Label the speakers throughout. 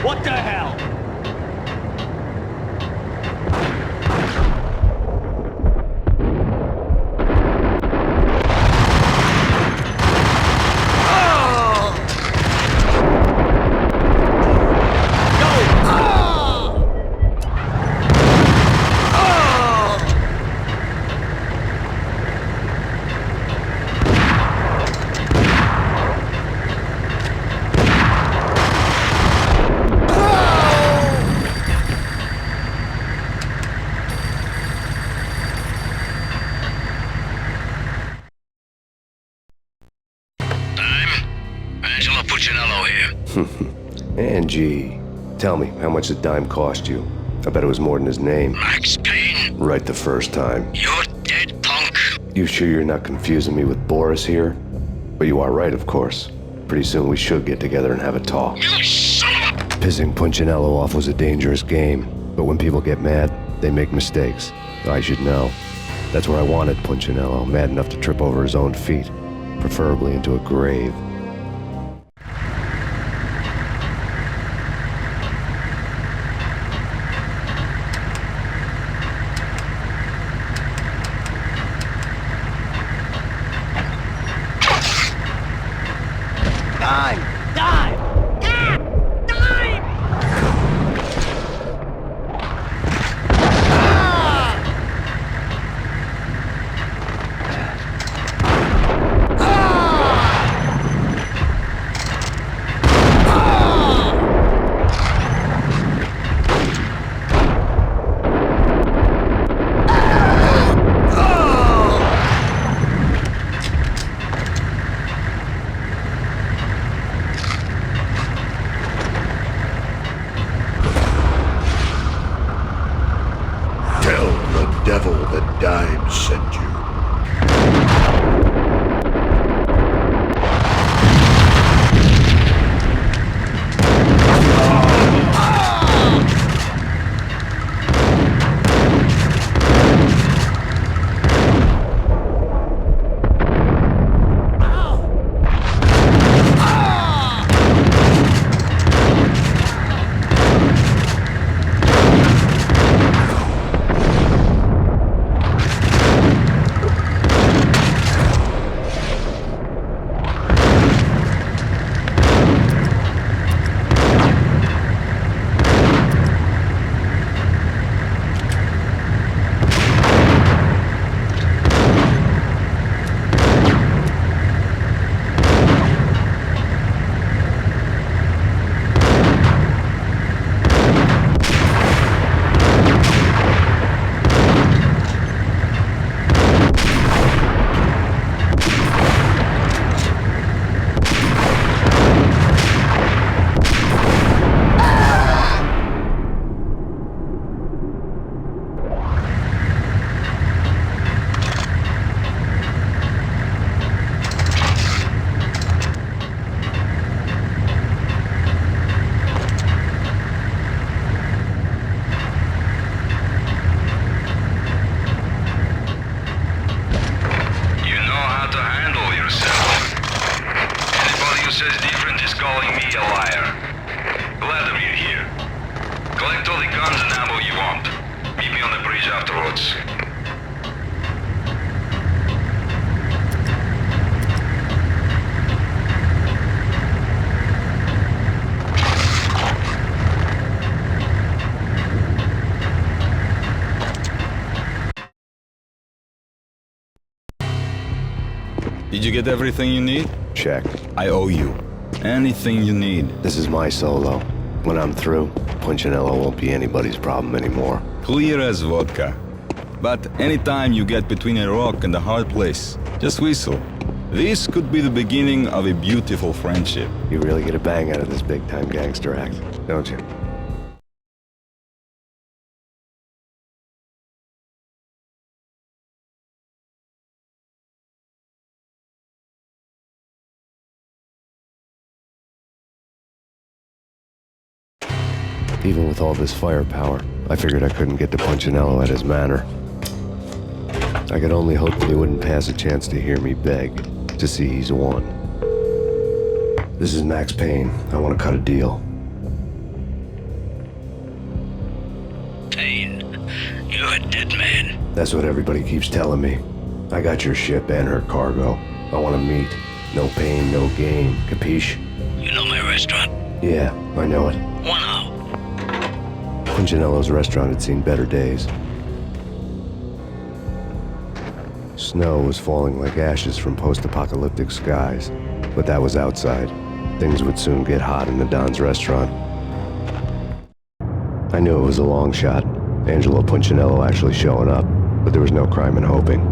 Speaker 1: What the hell?
Speaker 2: Angie, tell me, how much did Dime cost you? I bet it was more than his name.
Speaker 3: Max Payne.
Speaker 2: Right the first time.
Speaker 3: You're dead, punk.
Speaker 2: You sure you're not confusing me with Boris here? But you are right, of course. Pretty soon we should get together and have a talk.
Speaker 3: You son of a...
Speaker 2: Pissing Punchinello off was a dangerous game, but when people get mad, they make mistakes. I should know. That's where I wanted Punchinello, mad enough to trip over his own feet, preferably into a grave.
Speaker 4: Devil that Dime sent you.
Speaker 5: Did you get everything you need?
Speaker 2: Check.
Speaker 5: I owe you. Anything you need.
Speaker 2: This is my solo. When I'm through, Punchinello won't be anybody's problem anymore.
Speaker 5: Clear as vodka. But anytime you get between a rock and a hard place, just whistle. This could be the beginning of a beautiful friendship.
Speaker 2: You really get a bang out of this big-time gangster act, don't you? Even with all this firepower, I figured I couldn't get to Punchinello at his manor. I could only hope that he wouldn't pass a chance to hear me beg, to see he's won. This is Max Payne. I want to cut a deal. That's what everybody keeps telling me. I got your ship and her cargo. I want to meet. No pain, no gain. Capiche?
Speaker 3: You know my restaurant?
Speaker 2: Yeah, I know it.
Speaker 3: Wow.
Speaker 2: Punchinello's restaurant had seen better days. Snow was falling like ashes from post-apocalyptic skies, but that was outside. Things would soon get hot in the Don's restaurant. I knew it was a long shot, Angelo Punchinello actually showing up, but there was no crime in hoping.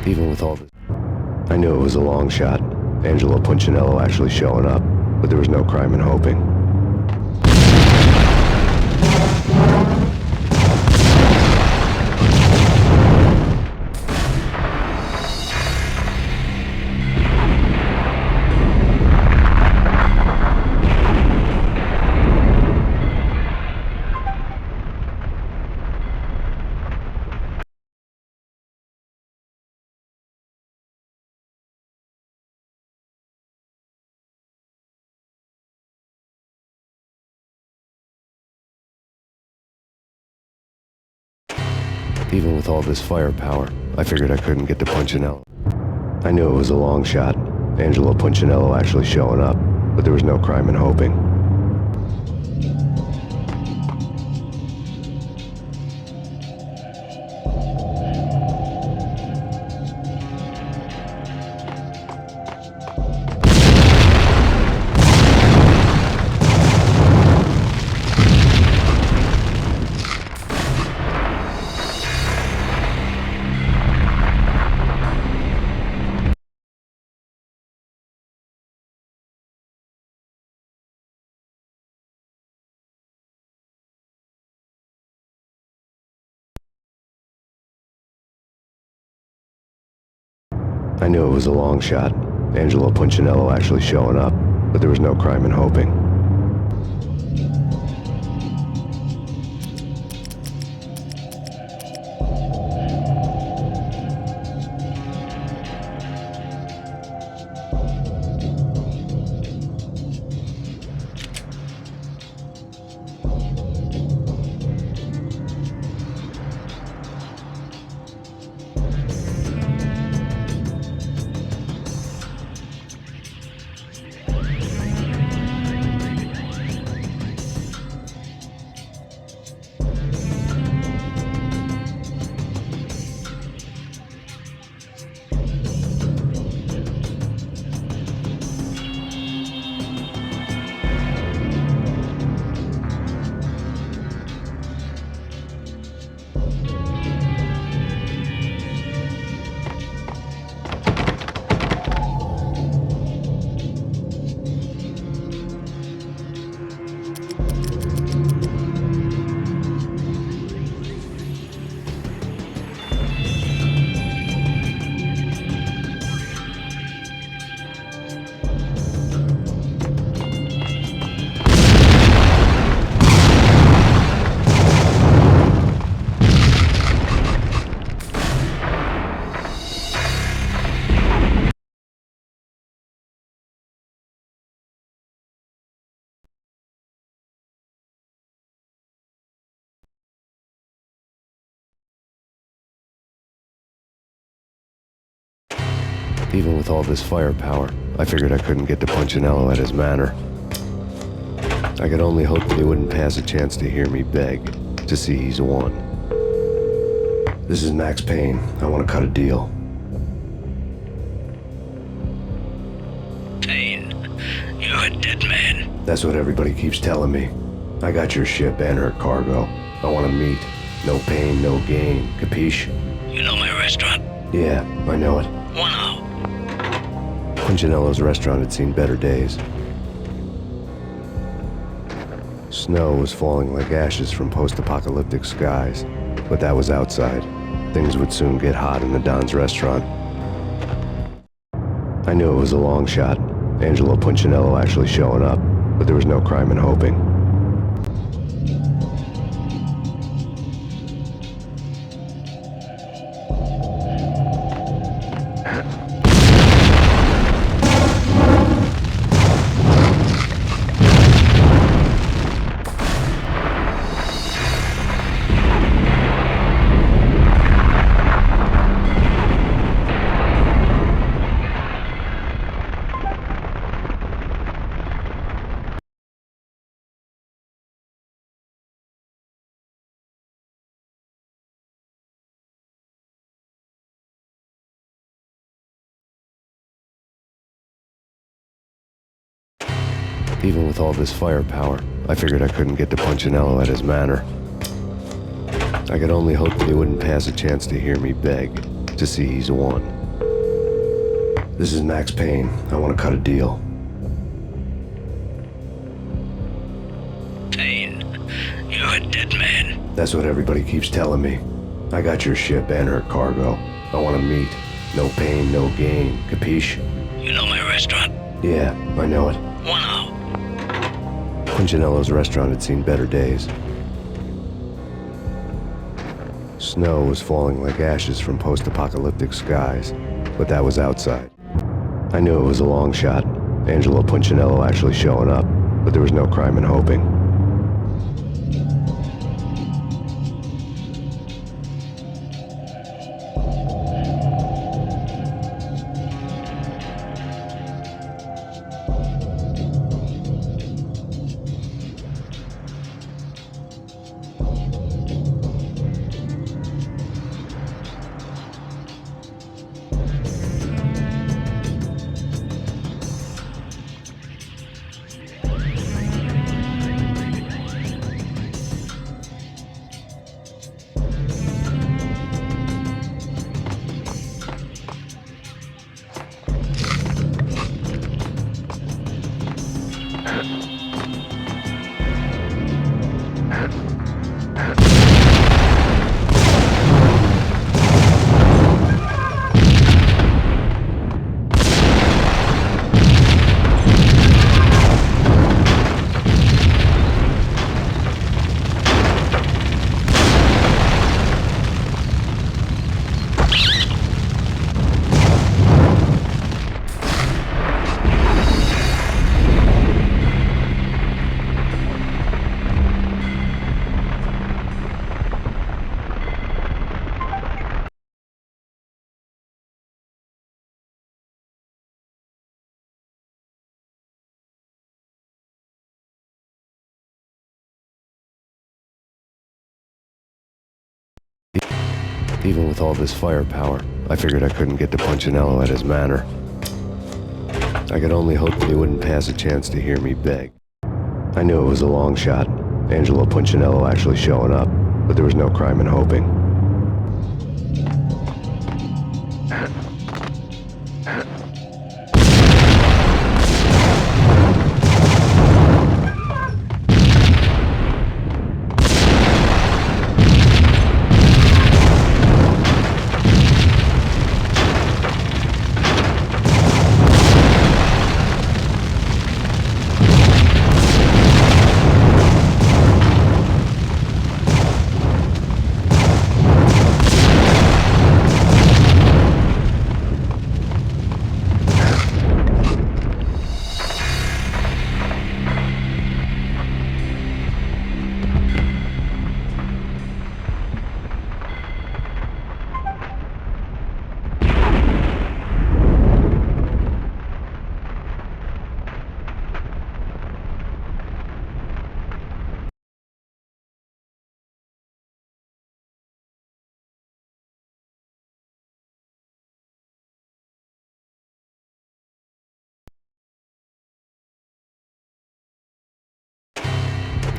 Speaker 2: Even with all this, I knew it was a long shot, Angelo Punchinello actually showing up, but there was no crime in hoping. Even with all this firepower, I figured I couldn't get to Punchinello. I knew it was a long shot, Angelo Punchinello actually showing up, but there was no crime in hoping. I knew it was a long shot, Angelo Punchinello actually showing up, but there was no crime in hoping. Even with all this firepower, I figured I couldn't get to Punchinello at his manor. I could only hope that he wouldn't pass a chance to hear me beg, to see he's won. This is Max Payne. I want to cut a deal.
Speaker 3: Payne, you're a dead man.
Speaker 2: That's what everybody keeps telling me. I got your ship and her cargo. I want to meet. No pain, no gain. Capiche?
Speaker 3: You know my restaurant?
Speaker 2: Yeah, I know it. Punchinello's restaurant had seen better days. Snow was falling like ashes from post-apocalyptic skies, but that was outside. Things would soon get hot in the Don's restaurant. I knew it was a long shot, Angelo Punchinello actually showing up, but there was no crime in hoping. Even with all this firepower, I figured I couldn't get to Punchinello at his manor. I could only hope that he wouldn't pass a chance to hear me beg, to see he's won. This is Max Payne. I want to cut a deal.
Speaker 3: Payne, you're a dead man.
Speaker 2: That's what everybody keeps telling me. I got your ship and her cargo. I want to meet. No pain, no gain. Capiche?
Speaker 3: You know my restaurant?
Speaker 2: Yeah, I know it.
Speaker 3: 1 hour.
Speaker 2: Punchinello's restaurant had seen better days. Snow was falling like ashes from post-apocalyptic skies, but that was outside. I knew it was a long shot, Angelo Punchinello actually showing up, but there was no crime in hoping. Even with all this firepower, I figured I couldn't get to Punchinello at his manor. I could only hope that he wouldn't pass a chance to hear me beg. I knew it was a long shot, Angelo Punchinello actually showing up, but there was no crime in hoping.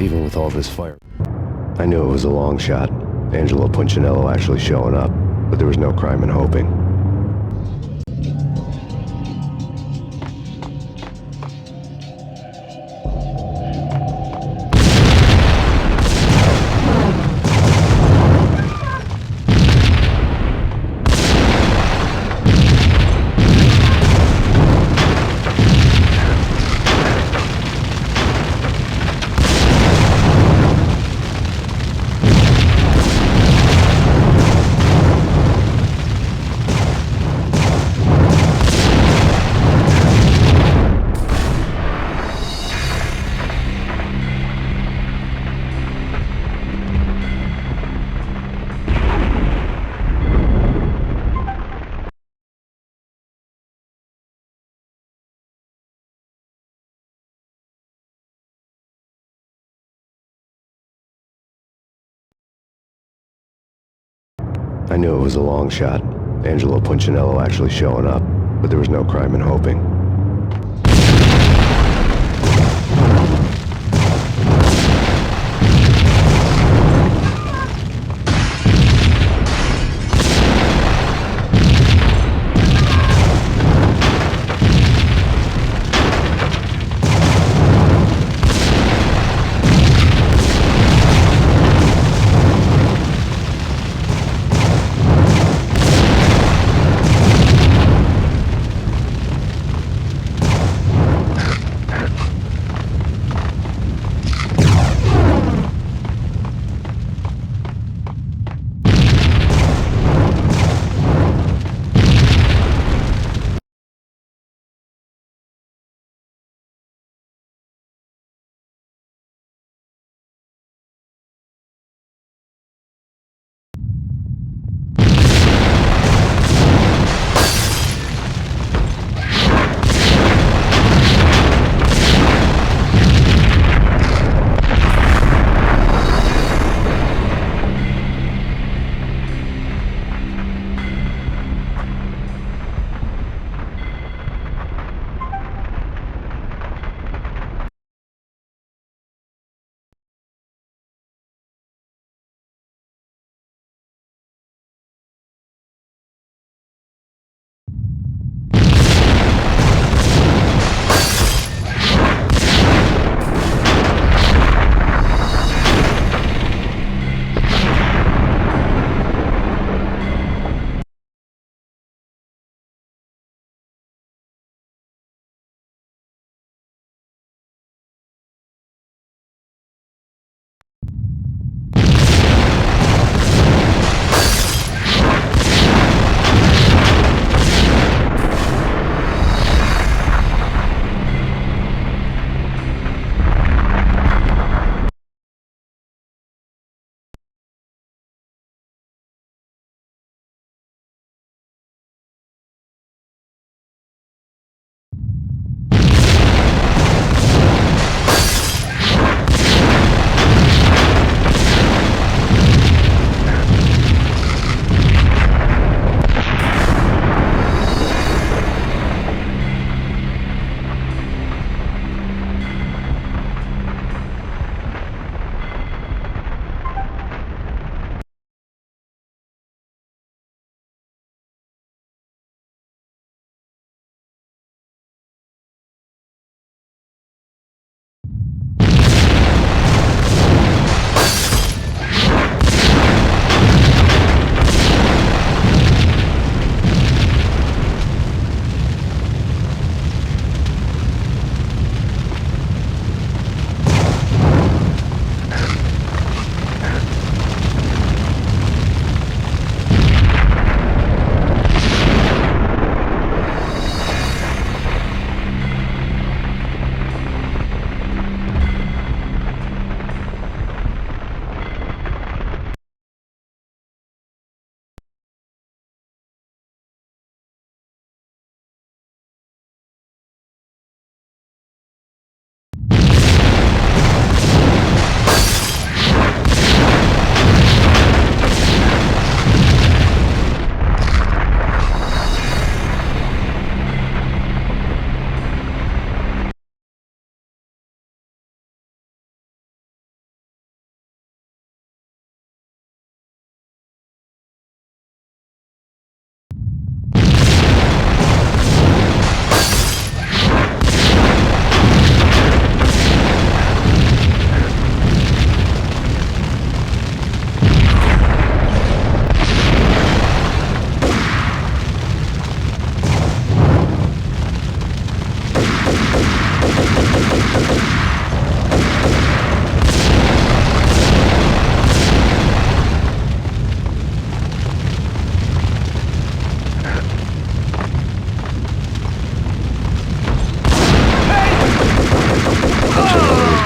Speaker 2: Even with all this fire, I knew it was a long shot, Angelo Punchinello actually showing up, but there was no crime in hoping. I knew it was a long shot, Angelo Punchinello actually showing up, but there was no crime in hoping.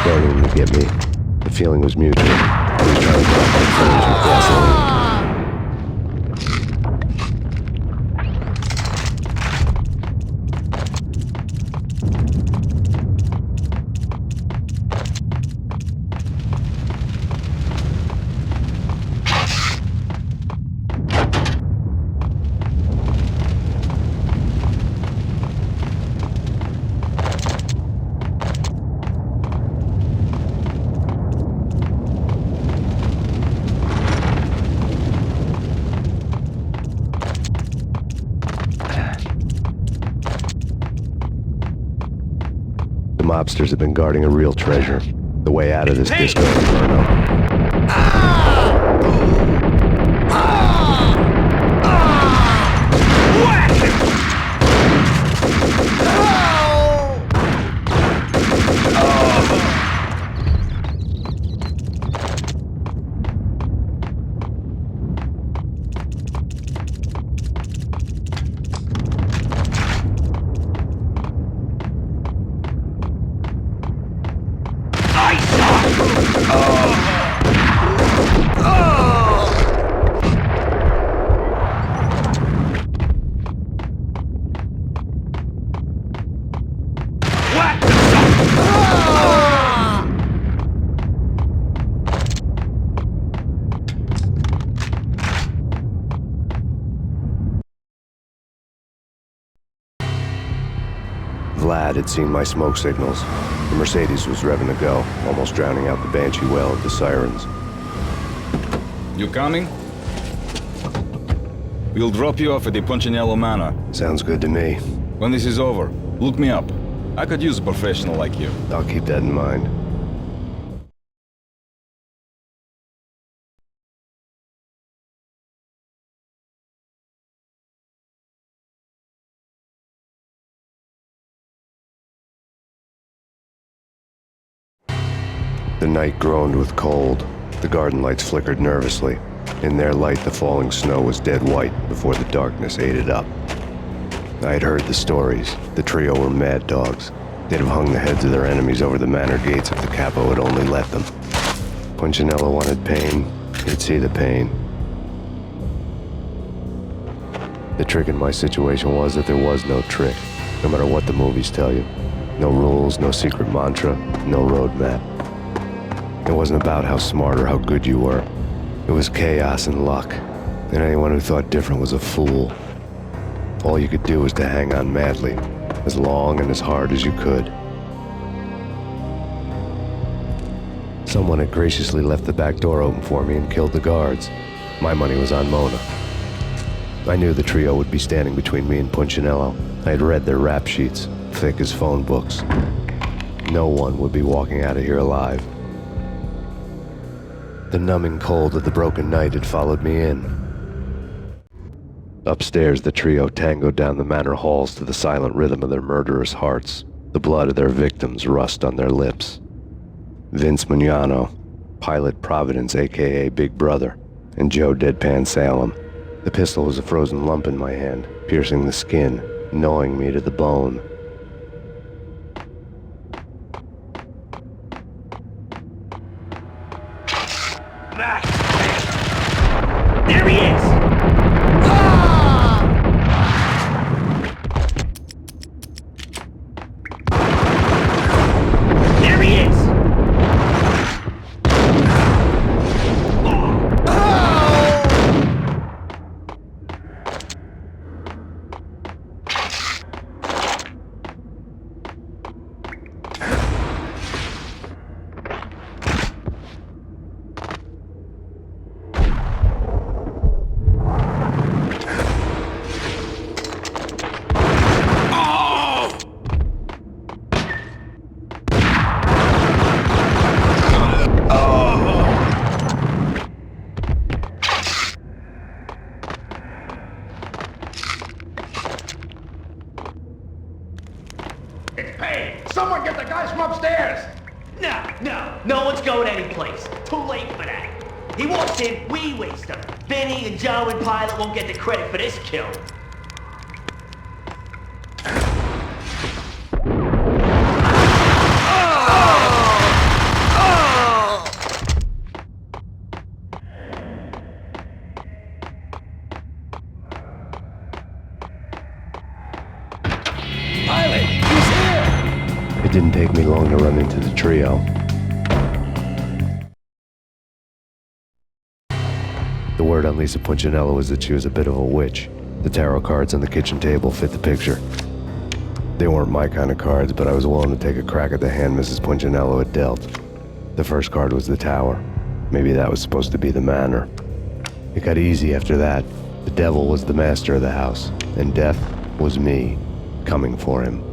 Speaker 2: Begging to get me. The feeling was mutual. He was trying to drop my clothes with gasoline. mobsters have been guarding a real treasure. The way out of this disco inferno. Vlad had seen my smoke signals. The Mercedes was revving to go, almost drowning out the banshee wail of the sirens.
Speaker 5: You coming? We'll drop you off at the Punchinello Manor.
Speaker 2: Sounds good to me.
Speaker 5: When this is over, look me up. I could use a professional like you.
Speaker 2: I'll keep that in mind. The night groaned with cold. The garden lights flickered nervously. In their light, the falling snow was dead white before the darkness ate it up. I had heard the stories. The trio were mad dogs. They'd have hung the heads of their enemies over the manor gates if the capo had only let them. Punchinello wanted Payne. He'd see the pain. The trick in my situation was that there was no trick, no matter what the movies tell you. No rules, no secret mantra, no roadmap. It wasn't about how smart or how good you were. It was chaos and luck, and anyone who thought different was a fool. All you could do was to hang on madly, as long and as hard as you could. Someone had graciously left the back door open for me and killed the guards. My money was on Mona. I knew the trio would be standing between me and Punchinello. I had read their rap sheets, thick as phone books. No one would be walking out of here alive. The numbing cold of the broken night had followed me in. Upstairs, the trio tangoed down the manor halls to the silent rhythm of their murderous hearts, the blood of their victims rust on their lips. Vince Mugnano, Pilot Providence, a.k.a. Big Brother, and Joe Deadpan Salem. The pistol was a frozen lump in my hand, piercing the skin, gnawing me to the bone.
Speaker 3: There he is! There he is!
Speaker 1: Hey, someone get the guys from upstairs!
Speaker 6: No one's going anyplace. Too late for that. He walks in, we waste him. Vinny and Joe and Pilot won't get the credit for this kill.
Speaker 1: Pilot, he's here!
Speaker 2: It didn't take me long to run into the trio. The word on Lisa Punchinello was that she was a bit of a witch. The tarot cards on the kitchen table fit the picture. They weren't my kind of cards, but I was willing to take a crack at the hand Mrs. Punchinello had dealt. The first card was the tower. Maybe that was supposed to be the manor. It got easy after that. The devil was the master of the house, and death was me, coming for him.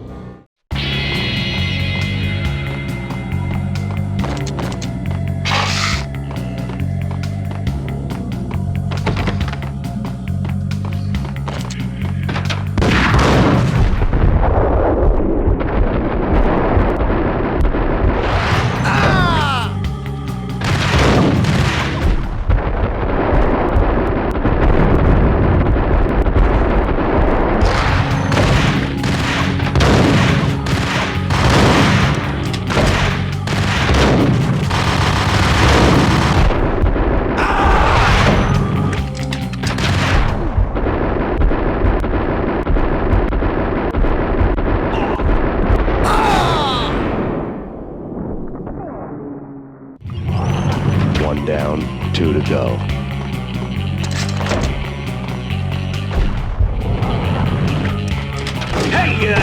Speaker 2: 2 to go.
Speaker 3: Hey,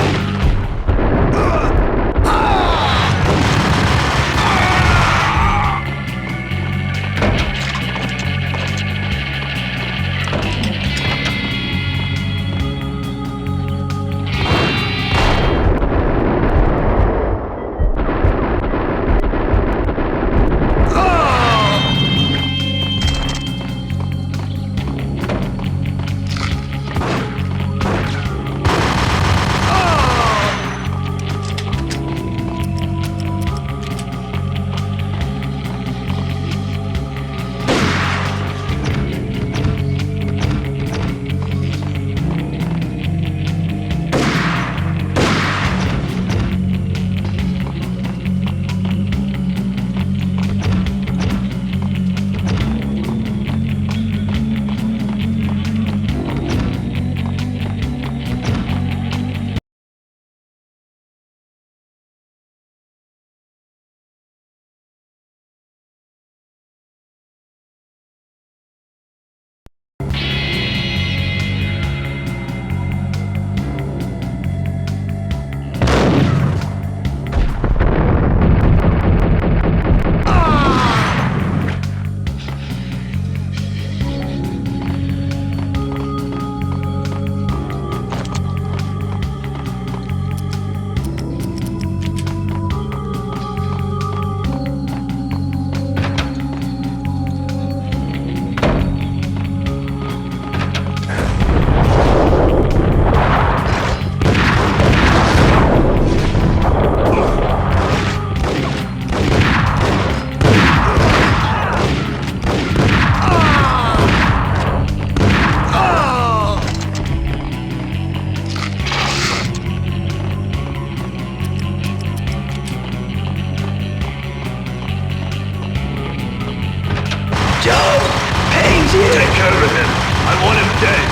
Speaker 4: Payne's here! Take care of him. I want him dead.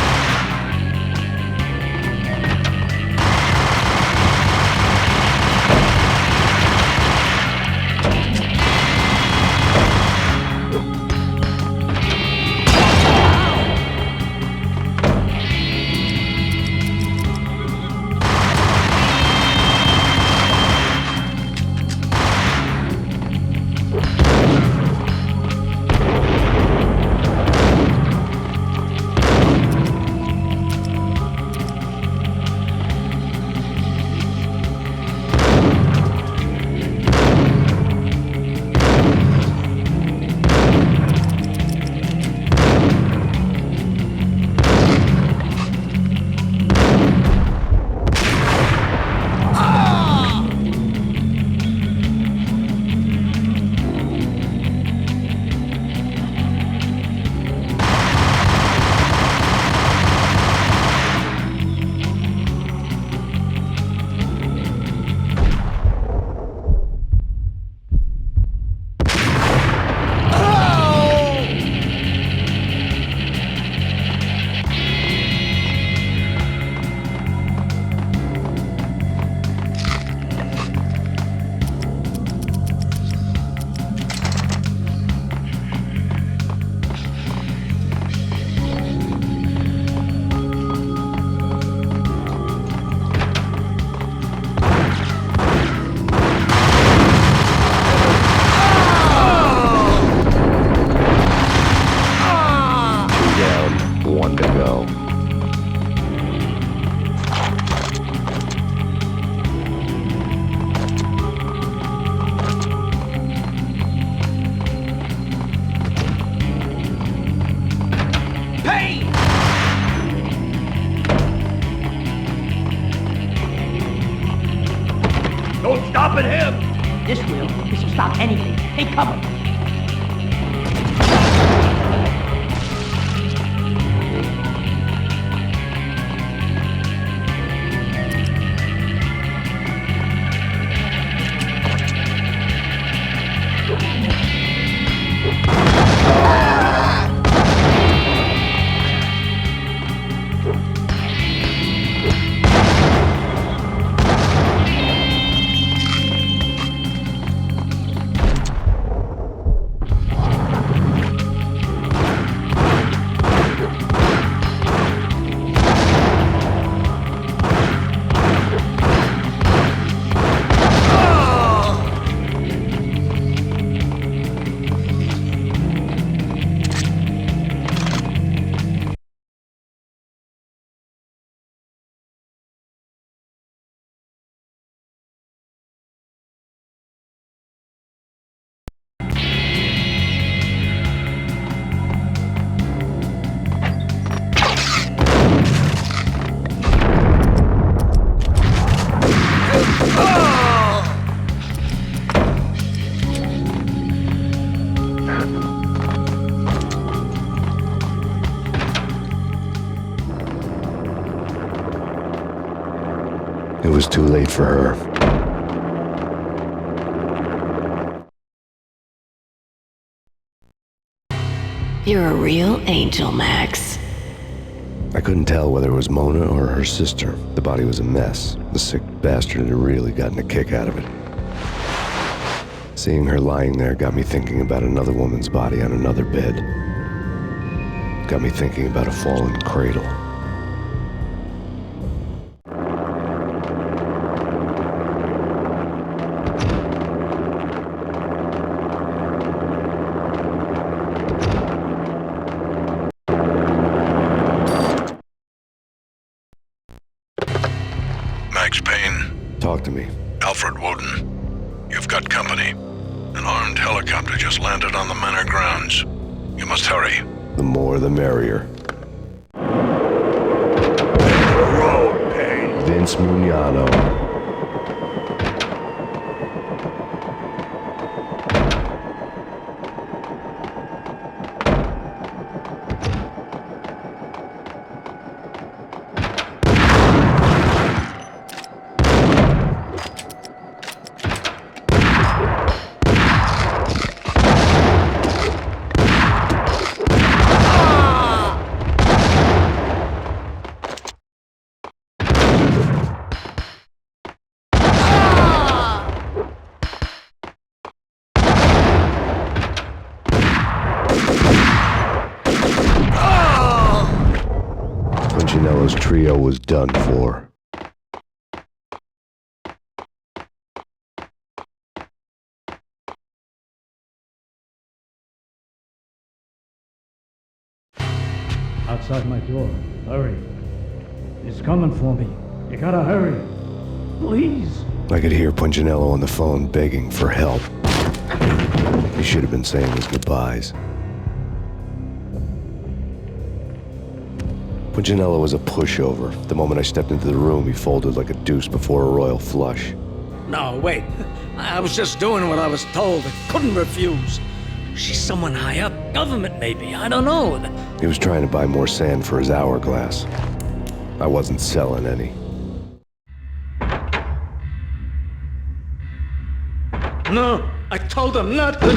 Speaker 1: Stopping him!
Speaker 3: This will. This will stop anything. Take cover.
Speaker 2: was too late for her.
Speaker 7: You're a real angel, Max.
Speaker 2: I couldn't tell whether it was Mona or her sister. The body was a mess. The sick bastard had really gotten a kick out of it. Seeing her lying there got me thinking about another woman's body on another bed. Got me thinking about a fallen cradle.
Speaker 8: Max Payne.
Speaker 2: Talk to me.
Speaker 8: Alfred Woden. You've got company. An armed helicopter just landed on the manor grounds. You must hurry.
Speaker 2: The more the merrier.
Speaker 1: Road, Payne.
Speaker 2: Vince Mugnano. Punchinello's trio was done for.
Speaker 9: Outside my door. Hurry. He's coming for me. You gotta hurry. Please.
Speaker 2: I could hear Punchinello on the phone begging for help. He should have been saying his goodbyes. Punchinello was a pushover. The moment I stepped into the room, he folded like a deuce before a royal flush.
Speaker 10: No, wait. I was just doing what I was told. I couldn't refuse. She's someone high up. Government, maybe. I don't know.
Speaker 2: He was trying to buy more sand for his hourglass. I wasn't selling any.
Speaker 10: No, I told him not to.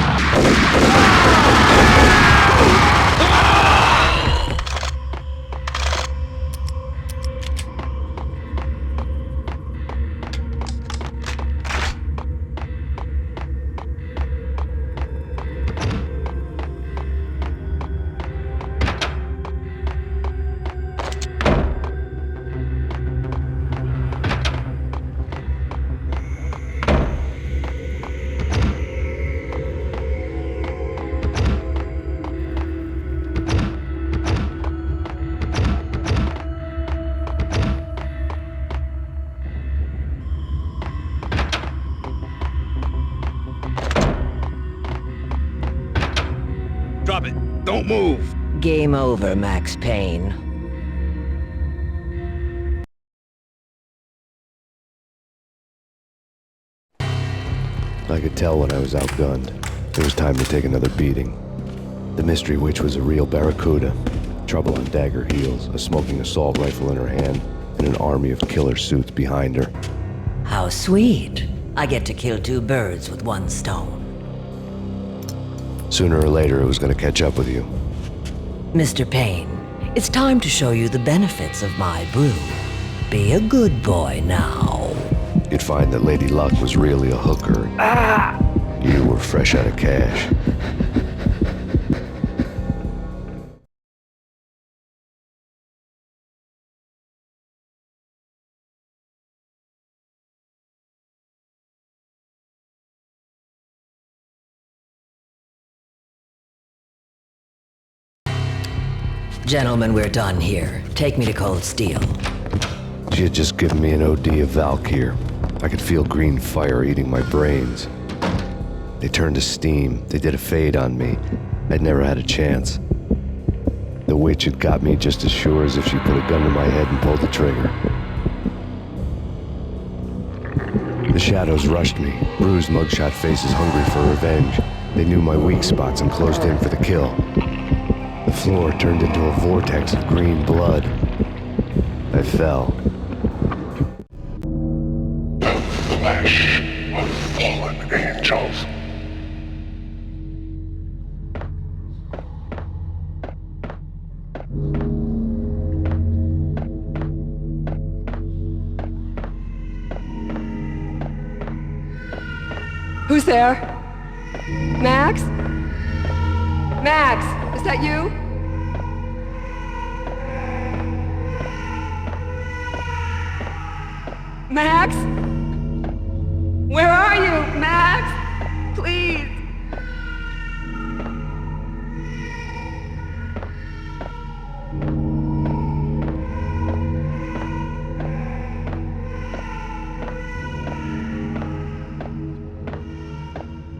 Speaker 1: Drop it. Don't move.
Speaker 7: Game over, Max Payne.
Speaker 2: I could tell when I was outgunned. It was time to take another beating. The mystery witch was a real barracuda. Trouble on dagger heels, a smoking assault rifle in her hand, and an army of killer suits behind her.
Speaker 7: How sweet. I get to kill two birds with one stone.
Speaker 2: Sooner or later, it was going to catch up with you.
Speaker 7: Mr. Payne, it's time to show you the benefits of my brew. Be a good boy now.
Speaker 2: You'd find that Lady Luck was really a hooker. You were fresh out of cash.
Speaker 7: Gentlemen, we're done here. Take me to Cold Steel.
Speaker 2: She had just given me an OD of Valkyr. I could feel green fire eating my brains. They turned to steam. They did a fade on me. I'd never had a chance. The witch had got me just as sure as if she put a gun to my head and pulled the trigger. The shadows rushed me, bruised mugshot faces hungry for revenge. They knew my weak spots and closed in for the kill. The floor turned into a vortex of green blood. I fell.
Speaker 11: Who's there? Max? Max, is that you? Max? Where are you, Max? Please.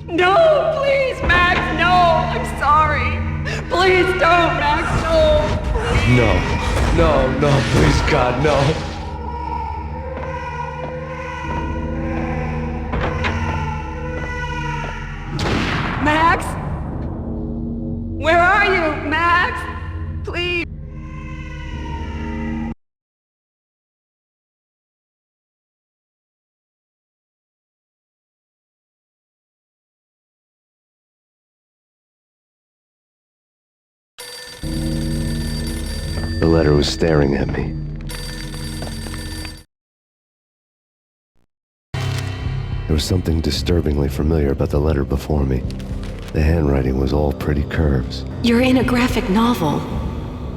Speaker 11: No, please, Max, no, I'm sorry. Please don't, Max, no. Please.
Speaker 2: No, please, God, no.
Speaker 11: Max? Where are you, Max? Please.
Speaker 2: The letter was staring at me. There was something disturbingly familiar about the letter before me. The handwriting was all pretty curves.
Speaker 11: You're in a graphic novel.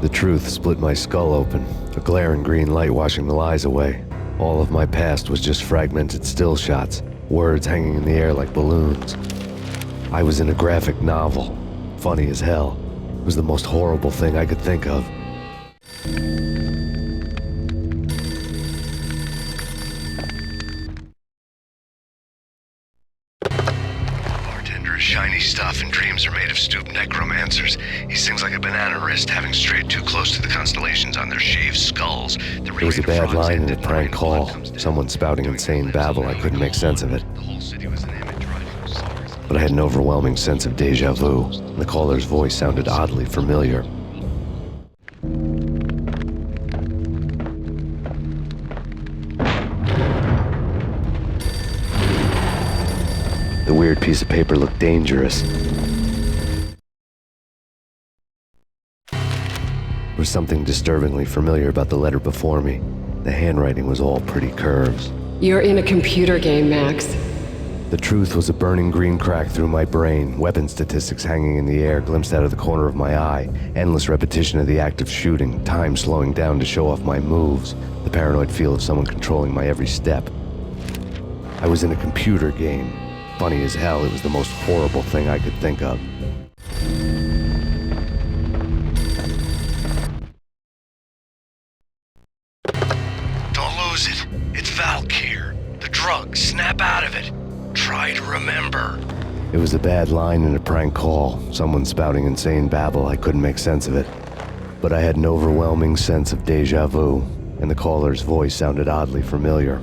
Speaker 2: The truth split my skull open, a glaring green light washing the lies away. All of my past was just fragmented still shots, words hanging in the air like balloons. I was in a graphic novel. Funny as hell. It was the most horrible thing I could think of.
Speaker 8: Bartender is shiny stuff and dreams are made of stooped necromancers. He sings like a banana wrist, having strayed too close to the constellations on their shaved skulls.
Speaker 2: It was a bad line in a prank call. Someone spouting insane babble. I couldn't make sense of it. But I had an overwhelming sense of deja vu. The caller's voice sounded oddly familiar. The weird piece of paper looked dangerous. There was something disturbingly familiar about the letter before me. The handwriting was all pretty curves.
Speaker 11: You're in a computer game, Max.
Speaker 2: The truth was a burning green crack through my brain, weapon statistics hanging in the air, glimpsed out of the corner of my eye, endless repetition of the act of shooting, time slowing down to show off my moves, the paranoid feel of someone controlling my every step. I was in a computer game. Funny as hell, it was the most horrible thing I could think of.
Speaker 8: Don't lose it. It's Valk here. The drug. Snap out of it. Try to remember.
Speaker 2: It was a bad line in a prank call. Someone spouting insane babble. I couldn't make sense of it. But I had an overwhelming sense of deja vu, and the caller's voice sounded oddly familiar.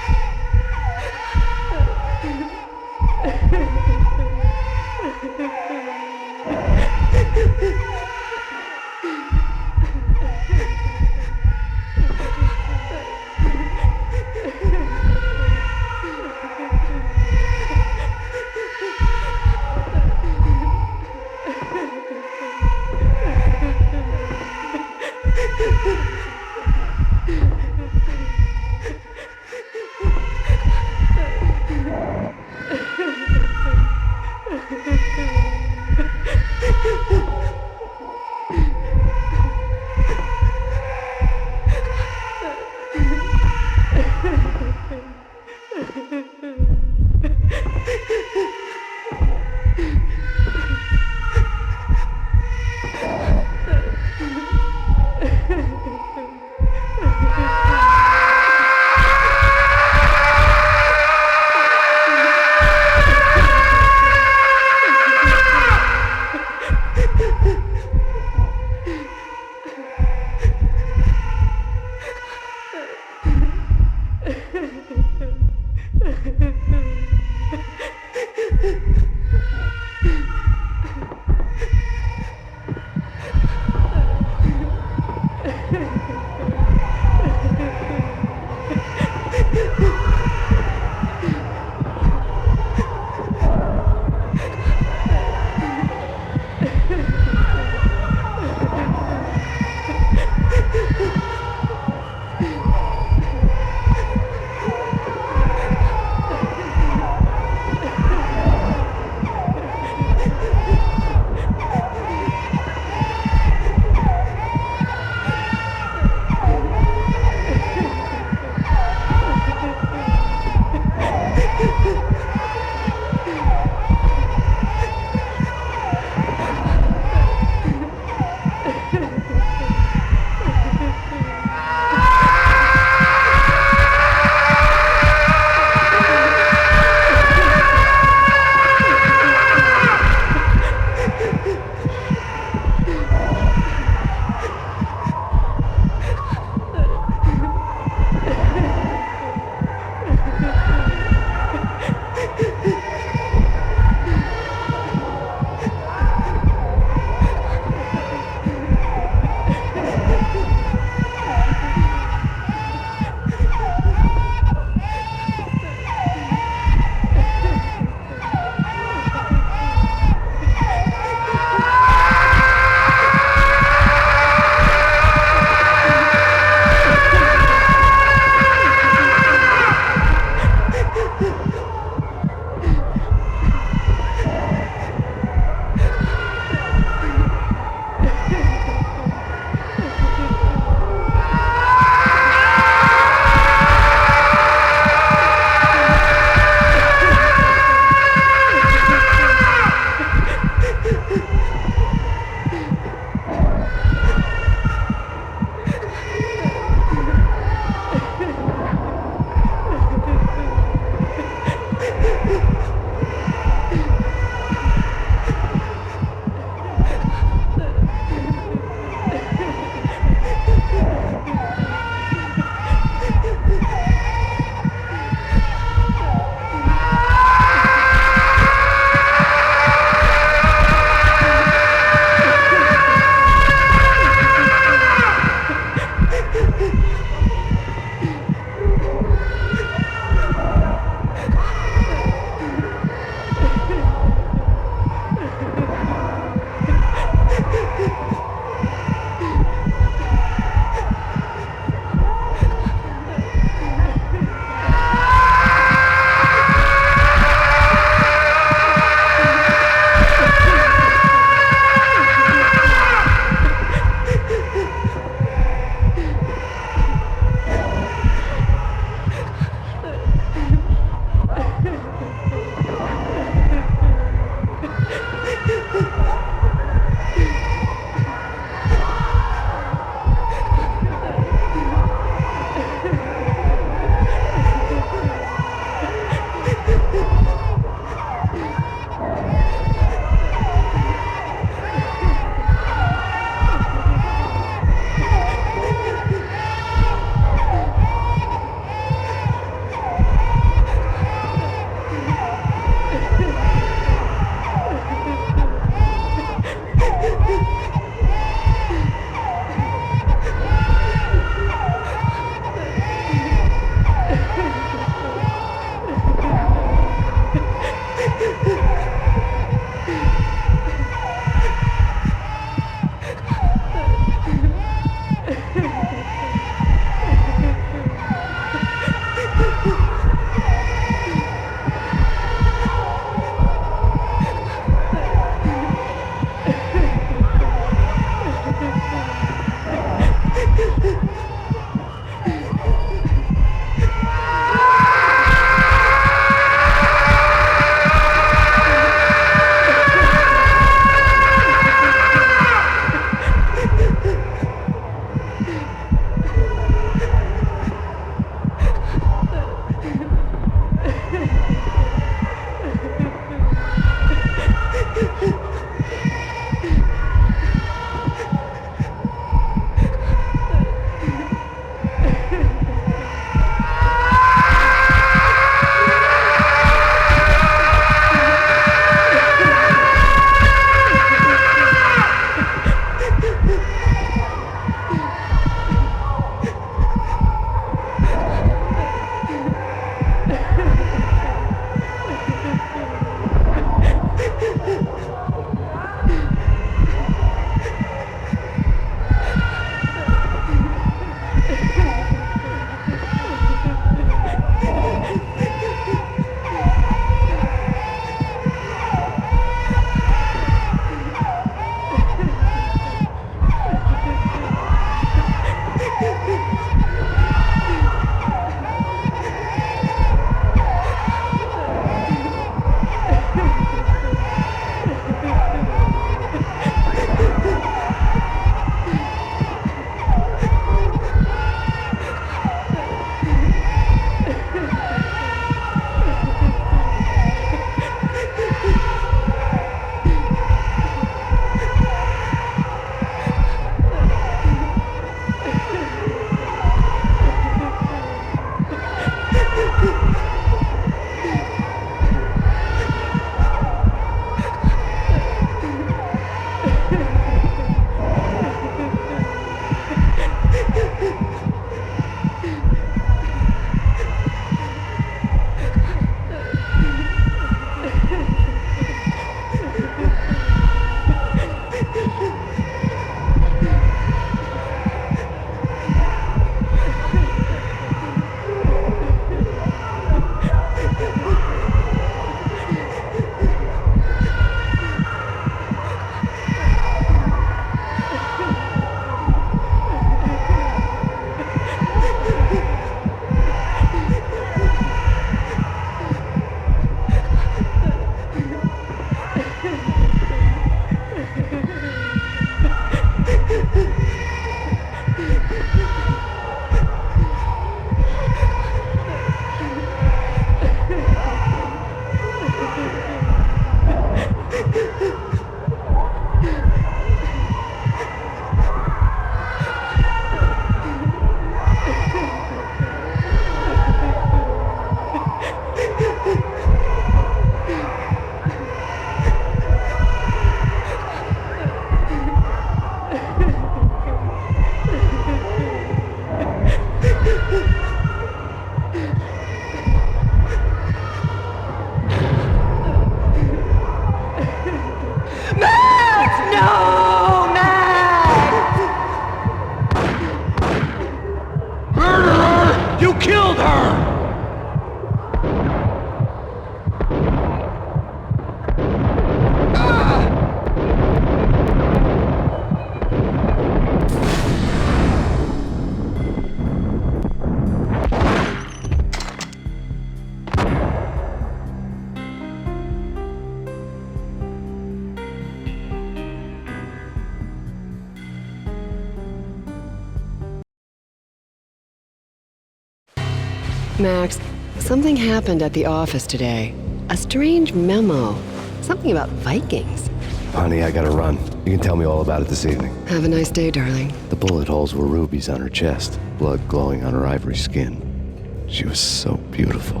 Speaker 12: Max, something happened at the office today. A strange memo. Something about Vikings.
Speaker 2: Honey, I gotta run. You can tell me all about it this evening.
Speaker 12: Have a nice day, darling.
Speaker 2: The bullet holes were rubies on her chest, blood glowing on her ivory skin. She was so beautiful.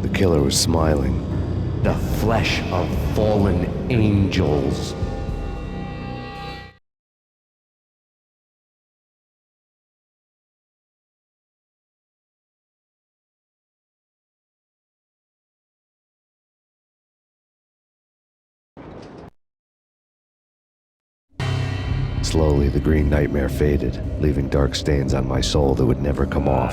Speaker 2: The killer was smiling.
Speaker 13: The flesh of fallen angels.
Speaker 2: Slowly, the green nightmare faded, leaving dark stains on my soul that would never come off.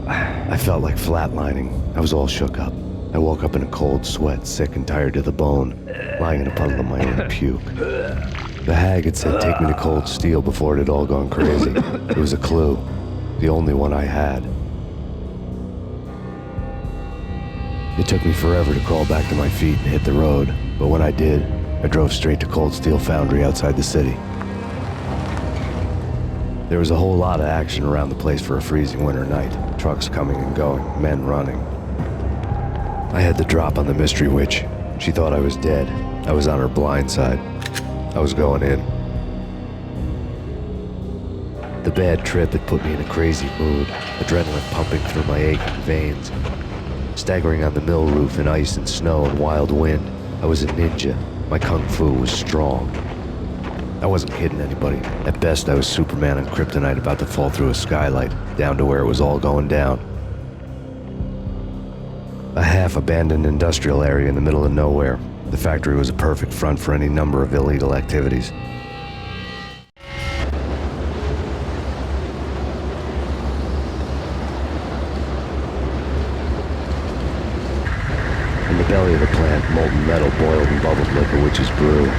Speaker 2: I felt like flatlining. I was all shook up. I woke up in a cold sweat, sick and tired to the bone, lying in a puddle of my own puke. The hag had said take me to Cold Steel before it had all gone crazy. It was a clue, the only one I had. It took me forever to crawl back to my feet and hit the road, but when I did, I drove straight to Cold Steel Foundry outside the city. There was a whole lot of action around the place for a freezing winter night. Trucks coming and going, men running. I had the drop on the mystery witch. She thought I was dead. I was on her blind side. I was going in. The bad trip had put me in a crazy mood, adrenaline pumping through my aching veins. Staggering on the mill roof in ice and snow and wild wind, I was a ninja. My kung fu was strong. I wasn't kidding anybody. At best, I was Superman on kryptonite about to fall through a skylight, down to where it was all going down. A half-abandoned industrial area in the middle of nowhere. The factory was a perfect front for any number of illegal activities. In the belly of the plant, molten metal boiled and bubbled like a witch's brew.